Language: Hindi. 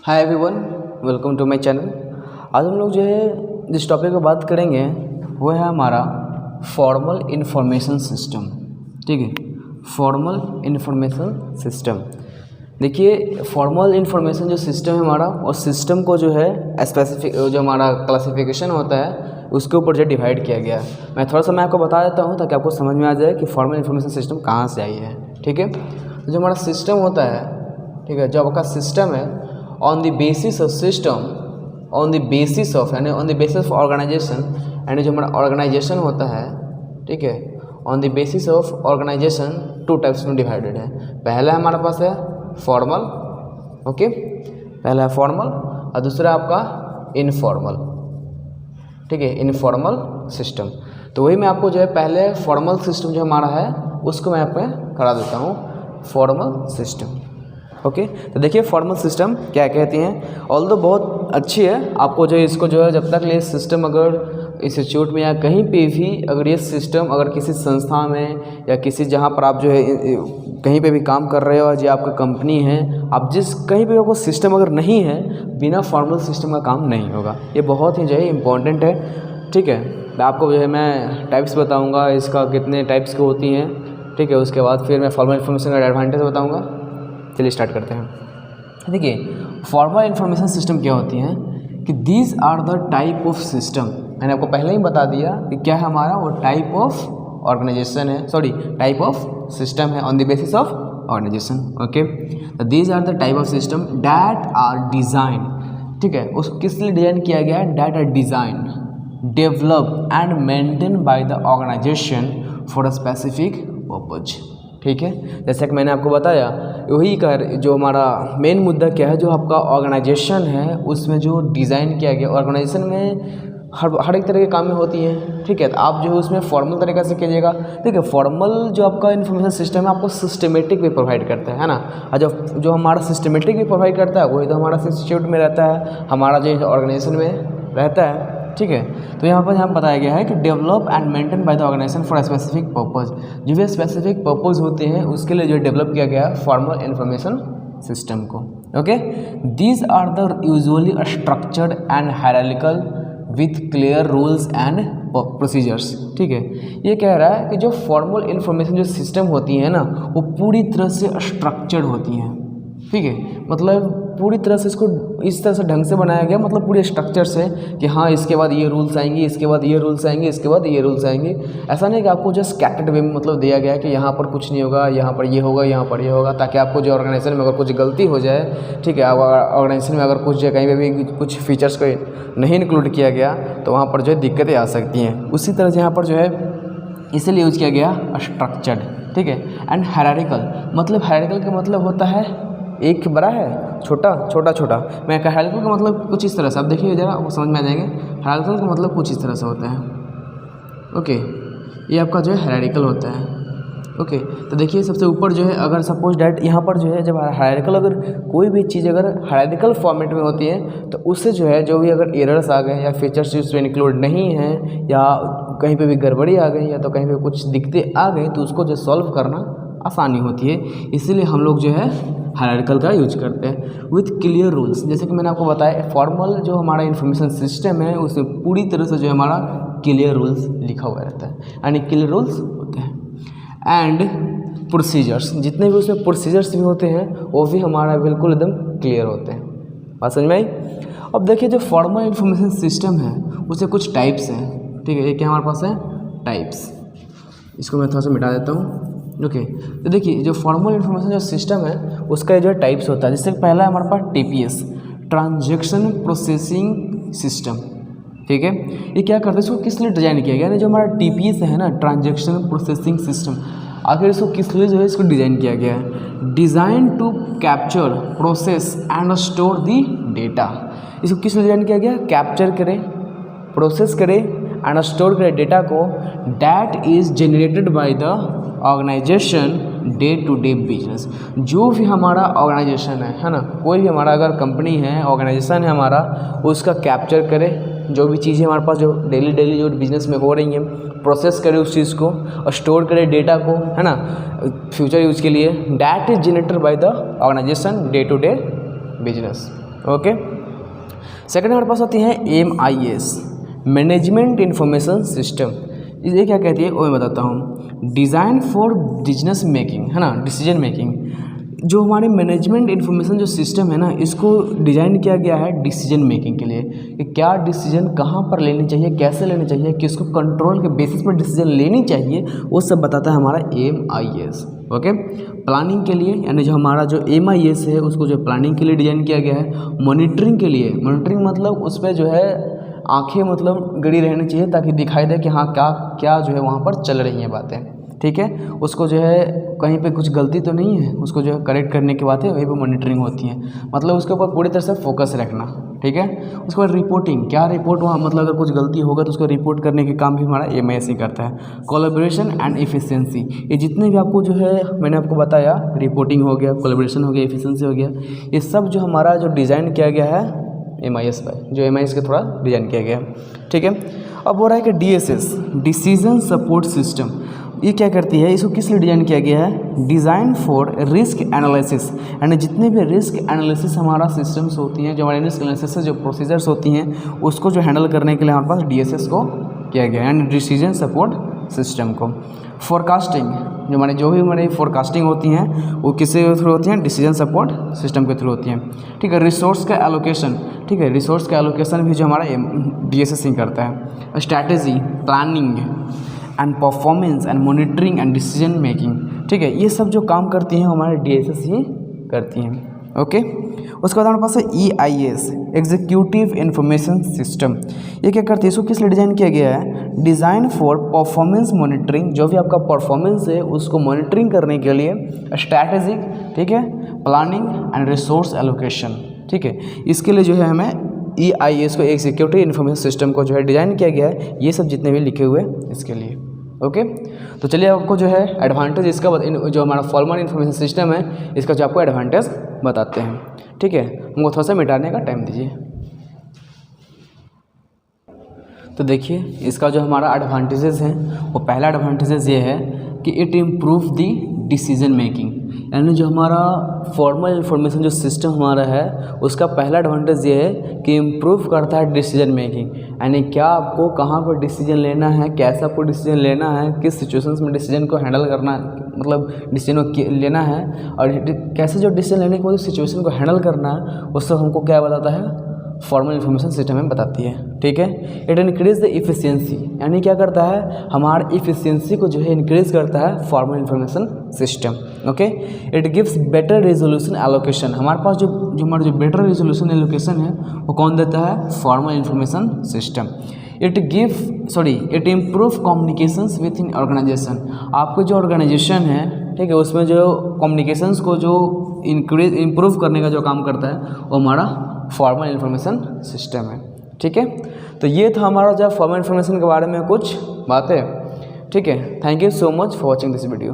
Hi everyone, welcome to my channel. आज हम लोग जो है जिस टॉपिक पर बात करेंगे वो है हमारा फॉर्मल इंफॉर्मेशन सिस्टम। ठीक है, फॉर्मल इंफॉर्मेशन सिस्टम। देखिए, फॉर्मल इंफॉर्मेशन जो सिस्टम है हमारा, और सिस्टम को जो है स्पेसिफिक जो हमारा क्लासिफिकेशन होता है उसके ऊपर जो डिवाइड किया गया है। मैं थोड़ा सा आपको बता देता हूँ ताकि आपको समझ में आ जाए कि फॉर्मल इंफॉर्मेशन सिस्टम कहाँ से आई है। ठीक है, तो जो हमारा सिस्टम होता है, ठीक है, जो आपका सिस्टम है on the basis of system, on the basis of यानी on the basis of organization, यानी जो हमारा ऑर्गेनाइजेशन होता है, ठीक है, on the basis of organization two types में डिवाइडेड है। पहला हमारे पास है फॉर्मल, ओके, पहला है फॉर्मल और दूसरा आपका इनफॉर्मल। ठीक है, इनफॉर्मल सिस्टम। तो वही मैं आपको जो है पहले फॉर्मल सिस्टम जो हमारा है उसको मैं आप करा देता हूँ, फॉर्मल सिस्टम। ओके, तो देखिए फॉर्मल सिस्टम क्या कहती हैं। ऑल्दो बहुत अच्छी है, आपको जो इसको जो है जब तक ये सिस्टम अगर इंस्टीट्यूट में या कहीं पे भी अगर ये सिस्टम अगर किसी संस्था में या किसी जहाँ पर आप जो है कहीं पे भी काम कर रहे हो, जो आपका कंपनी है, आप जिस कहीं पे आपको सिस्टम अगर नहीं है, बिना फॉर्मल सिस्टम का काम नहीं होगा। ये बहुत ही जो है इम्पॉर्टेंट है। ठीक है, आपको जो है मैं टाइप्स बताऊँगा इसका कितने टाइप्स की होती हैं। ठीक है, उसके बाद फिर मैं फॉर्मल इन्फॉर्मेशन का एडवांटेज बताऊँगा। चलिए स्टार्ट करते हैं। देखिए, फॉर्मल इंफॉर्मेशन सिस्टम क्या होती हैं कि these are the type of system. मैंने आपको पहले ही बता दिया कि क्या है हमारा, वो टाइप ऑफ ऑर्गेनाइजेशन है, सॉरी टाइप ऑफ सिस्टम है on the basis of organisation. Okay, these are the type of system that are design. ठीक है, उसको किस लिए डिज़ाइन किया गया है, that are design develop and maintain by the organisation for a specific purpose. ठीक है, जैसे कि मैंने आपको बताया, वही जो हमारा मेन मुद्दा क्या है, जो आपका ऑर्गेनाइजेशन है उसमें जो डिज़ाइन किया गया, ऑर्गेनाइजेशन में हर एक तरह के कामें होती हैं। ठीक है, तो आप जो है उसमें फॉर्मल तरीक़े से कीजिएगा। ठीक है, फॉर्मल जो आपका इन्फॉर्मेशन सिस्टम है आपको सिस्टमेटिक भी प्रोवाइड करता है ना, और जो हमारा सिस्टमेटिक भी प्रोवाइड करता है वही तो हमारा इंस्टीट्यूट में रहता है, हमारा जो ऑर्गेनाइजेशन में रहता है। ठीक है, तो यहाँ पर बताया गया है कि develop and maintain by the organisation for specific purpose. जो भी स्पेसिफिक पर्पस होते हैं उसके लिए जो डेवलप किया गया है फॉर्मल इंफॉर्मेशन सिस्टम को। Okay, these are the usually structured and hierarchical with clear rules and procedures. ठीक है, ये कह रहा है कि जो फॉर्मल इंफॉर्मेशन जो सिस्टम होती है ना, वो पूरी तरह से स्ट्रक्चर्ड होती हैं। ठीक है, मतलब पूरी तरह से इसको इस तरह से ढंग से बनाया गया, मतलब पूरे स्ट्रक्चर से कि हाँ इसके बाद ये रूल्स आएंगे, इसके बाद ये रूल्स आएंगे, इसके बाद ये रूल्स आएंगे। ऐसा नहीं कि आपको जस्ट स्कैटर्ड वे में मतलब दिया गया है कि यहाँ पर कुछ नहीं होगा, यहाँ पर ये होगा, यहाँ पर ये होगा, ताकि आपको जो ऑर्गेनाइजेशन में अगर कुछ गलती हो जाए, ठीक है, ऑर्गेनाइजेशन में अगर कुछ कहीं पर भी कुछ फीचर्स को नहीं इंक्लूड किया गया तो वहाँ पर जो है दिक्कतें आ सकती हैं। उसी तरह से यहाँ पर जो है इसीलिए यूज किया गया स्ट्रक्चर्ड। ठीक है, एंड हायरार्किकल, मतलब हायरार्किकल का मतलब होता है एक बड़ा है छोटा, छोटा छोटा। मैं हायरार्किकल का मतलब कुछ इस तरह से, आप देखिए ज़रा आपको समझ में आ जाएंगे। हायरार्किकल का मतलब कुछ इस तरह से होता है। ओके, ये आपका जो है हायरार्किकल होता है। ओके, तो देखिए सबसे ऊपर जो है अगर सपोज डैट यहाँ पर जो है जब हायरार्किकल अगर कोई भी चीज़ अगर हायरार्किकल फॉर्मेट में होती है तो उससे जो है जो भी अगर एरर्स आ गए या फीचर्स उसमें इंक्लूड नहीं हैं या कहीं पे भी गड़बड़ी आ गई या तो कहीं पे कुछ दिक्कतें आ गई तो उसको जो सॉल्व करना आसानी होती है। इसीलिए हम लोग जो है हायरार्किकल का यूज करते हैं विथ क्लियर रूल्स। जैसे कि मैंने आपको बताया, फॉर्मल जो हमारा इन्फॉर्मेशन सिस्टम है उसमें पूरी तरह से जो हमारा क्लियर रूल्स लिखा हुआ रहता है, यानी क्लियर रूल्स होते हैं। एंड प्रोसीजर्स, जितने भी उसमें प्रोसीजर्स भी होते हैं वो भी हमारा बिल्कुल एकदम क्लियर होते हैं। बात समझ में आई? अब देखिए जो फॉर्मल इन्फॉर्मेशन सिस्टम है उससे कुछ टाइप्स हैं। ठीक है, ये क्या हमारे पास है, टाइप्स। इसको मैं थोड़ा सा मिटा देता हूँ। ओके, तो देखिए जो फॉर्मल इन्फॉर्मेशन जो सिस्टम है उसका जो टाइप्स होता है। जैसे पहला है हमारे पास TPS, ट्रांजैक्शन प्रोसेसिंग सिस्टम। ठीक है, ये क्या करता है, इसको किस लिए डिज़ाइन किया गया, यानी जो हमारा TPS है ना, ट्रांजैक्शन प्रोसेसिंग सिस्टम, आखिर इसको किस लिए जो है इसको डिज़ाइन किया गया है, design to capture process and store the data. इसको किस लिए डिज़ाइन किया गया, कैप्चर करे, प्रोसेस करे एंड स्टोर करे डेटा को that is generated by the organisation day to day business. जो भी हमारा ऑर्गेनाइजेशन है ना, कोई भी हमारा अगर कंपनी है, ऑर्गेनाइजेशन है हमारा, उसका कैप्चर करे, जो भी चीज़ें हमारे पास जो डेली जो बिजनेस में हो रही हैं प्रोसेस करे उस चीज़ को और स्टोर करे डेटा को, है ना, फ्यूचर यूज के लिए। That is generated by the organisation day to day business. Okay. Second हमारे पास आती है MIS, मैनेजमेंट इंफॉर्मेशन सिस्टम। ये क्या कहती है वो मैं बताता हूँ। डिज़ाइन फॉर बिजनेस मेकिंग, है ना, डिसीजन मेकिंग। जो हमारे मैनेजमेंट इंफॉर्मेशन जो सिस्टम है ना, इसको डिज़ाइन किया गया है डिसीजन मेकिंग के लिए कि क्या डिसीजन कहाँ पर लेनी चाहिए, कैसे लेनी चाहिए, किसको कंट्रोल के बेसिस पर डिसीजन लेनी चाहिए, वो सब बताता है हमारा MIS। ओके। प्लानिंग के लिए, यानी जो हमारा जो MIS है उसको जो प्लानिंग के लिए डिज़ाइन किया गया है। मॉनिटरिंग के लिए, मॉनिटरिंग मतलब उस पर जो है आंखें मतलब गड़ी रहनी चाहिए ताकि दिखाई दे कि हाँ क्या क्या जो है वहाँ पर चल रही हैं बातें, ठीक है। उसको जो है कहीं पे कुछ गलती तो नहीं है, उसको जो है करेक्ट करने की बात है, वहीं पे मॉनिटरिंग होती है, मतलब उसके ऊपर पूरी तरह से फोकस रखना, ठीक है। उसके बाद रिपोर्टिंग, क्या रिपोर्ट वहाँ मतलब अगर कुछ गलती होगा तो उसको रिपोर्ट करने के काम भी हमारा MIS ही करता है। कोलैबोरेशन एंड एफिशिएंसी, ये जितने भी आपको जो है मैंने आपको बताया, रिपोर्टिंग हो गया, कोलैबोरेशन हो गया, एफिशिएंसी हो गया, ये सब जो हमारा जो डिज़ाइन किया गया है MIS पर, जो MIS के थोड़ा डिज़ाइन किया गया है, ठीक है। अब हो रहा है कि DSS, डिसीजन सपोर्ट सिस्टम। ये क्या करती है, इसको किस लिए डिज़ाइन किया गया है? डिज़ाइन फॉर रिस्क एनालिसिस, यानी जितने भी रिस्क एनालिसिस हमारा सिस्टम्स होती हैं, जो हमारे रिस्क एनालिसिस से जो प्रोसीजर्स होती हैं, उसको जो हैंडल करने के लिए हमारे पास DSS को किया गया है, यानी डिसीजन सपोर्ट सिस्टम को। फोरकास्टिंग, जो भी हमारी फोरकास्टिंग होती हैं वो किसके थ्रू होती हैं? डिसीजन सपोर्ट सिस्टम के थ्रू होती हैं, ठीक है। रिसोर्स का एलोकेशन, ठीक है, रिसोर्स का एलोकेशन भी जो हमारा DSS ही करता है। Strategy, planning and performance and monitoring and decision making, ठीक है, ये सब जो काम करती हैं हमारे DSS ही करती हैं, ओके। उसके बाद हमारे पास है EIS, एग्जीक्यूटिव इंफॉर्मेशन सिस्टम। ये क्या करती है, इसको किस लिए डिज़ाइन किया गया है? डिज़ाइन फॉर परफॉर्मेंस मॉनिटरिंग, जो भी आपका परफॉर्मेंस है उसको मॉनिटरिंग करने के लिए। स्ट्रैटेजिक, ठीक है, प्लानिंग एंड रिसोर्स एलोकेशन, ठीक है, इसके लिए जो है हमें EIS को, एग्जीक्यूटिव इंफॉर्मेशन सिस्टम को जो है डिज़ाइन किया गया है। ये सब जितने भी लिखे हुए इसके लिए, ओके। तो चलिए आपको जो है एडवांटेज इसका जो हमारा फॉर्मल इंफॉर्मेशन सिस्टम है इसका जो आपको एडवांटेज बताते हैं, ठीक है। हमको थोड़ा सा मिटाने का टाइम दीजिए। तो देखिए इसका जो हमारा एडवांटेजेस हैं, वो पहला एडवांटेजेस ये है कि it improve the decision making, यानी जो हमारा फॉर्मल इंफॉर्मेशन जो सिस्टम हमारा है उसका पहला एडवांटेज ये है कि इम्प्रूव करता है डिसीजन मेकिंग, यानी क्या आपको कहाँ पर डिसीजन लेना है, कैसे आपको डिसीजन लेना है, किस सिचुएशंस में डिसीजन को हैंडल करना, मतलब डिसीजन को लेना है, और कैसे जो डिसीजन लेने के बाद सिचुएशन को हैंडल करना है, वो सब हमको क्या बताता है? फॉर्मल इंफॉर्मेशन सिस्टम में बताती है, ठीक है। इट इंक्रीज द इफिशियंसी, यानी क्या करता है? हमारे इफिशियंसी को जो है इंक्रीज करता है formal information system, okay. It gives better resolution allocation, हमारे पास जो हमारा जो बेटर रेजोल्यूशन एलोकेशन है वो कौन देता है? Formal information system. It improve communications with in organisation, आपको जो ऑर्गेनाइजेशन है, ठीक है, उसमें जो कम्युनिकेशंस को जो इम्प्रूव करने का जो काम करता है वो हमारा फॉर्मल इंफॉर्मेशन सिस्टम है, ठीक है। तो ये था हमारा जो फॉर्मल इंफॉर्मेशन के बारे में कुछ बातें, ठीक है। Thank you so much for watching this video.